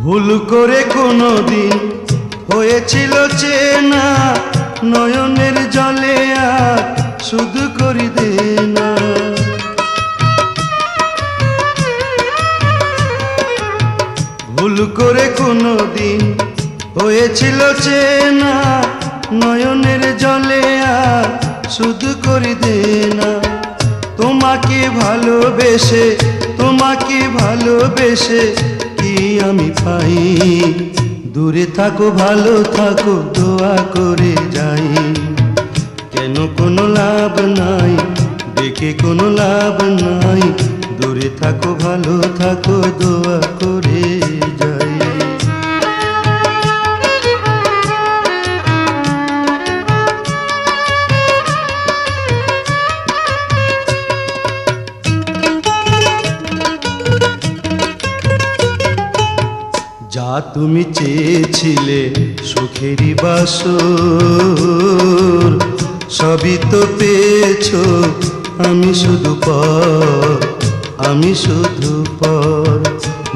ভুল করে কোনোদিন হয়েছিল চেনা, নয়নের জলে আর শুধু করি দে না। ভুল করে কোনোদিন হয়েছিল চেনা, নয়নের জলে আর শুধু করি দে না। তোমাকে ভালোবেসে, তোমাকে ভালোবেসে কি আমি পাই? দূরে থাকো ভালো থাকো দোয়া করে যাই। কেন কোনো লাভ নাই, ডেকে কোনো লাভ নাই, দূরে থাকো ভালো থাকো দোয়া করে যাই। যা তুমি চেয়েছিলে সুখেরই বাসর, সবই তো পেয়েছো, আমি শুধু পর, আমি শুধু পর।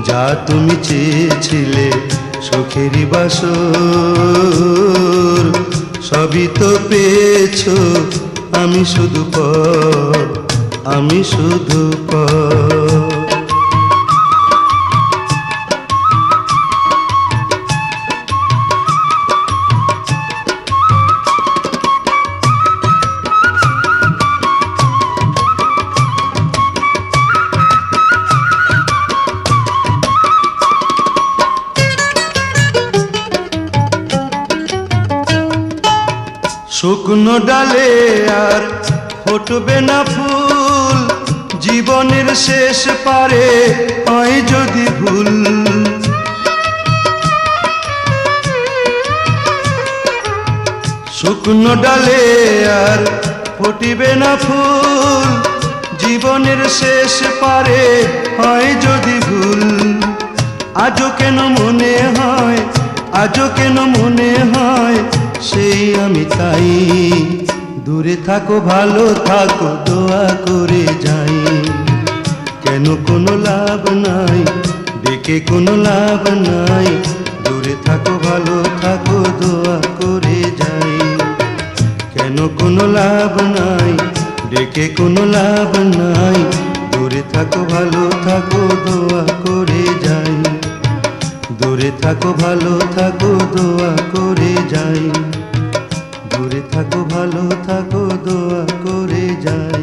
যা তুমি চেয়েছিলে সুখেরই বাসর, সবই তো পেয়েছো, আমি শুধু পর, আমি শুধু পর। শুকনো ডালে আর ফুটবে না ফুল, জীবনের শেষ পারে হয় যদি ভুল। শুকনো ডালে আর ফুটবে না ফুল, জীবনের শেষ পারে হয় যদি ভুল। আজও কেন মনে হয়, আজও কেন মনে হয় সেই আমি তাই। দূরে থাকো ভালো থাকো দোয়া করে যাই। কেন কোনো লাভ নাই, ডেকে কোনো লাভ নাই, দূরে থাকো ভালো থাকো দোয়া করে যাই। কেন কোনো লাভ নাই, ডেকে কোনো লাভ নাই, দূরে থাকো ভালো থাকো দোয়া করে যাই। দূরে থাকো ভালো থাকো দোয়া করে যাই। দূরে থাকো ভালো থাকো দোয়া করে যাই।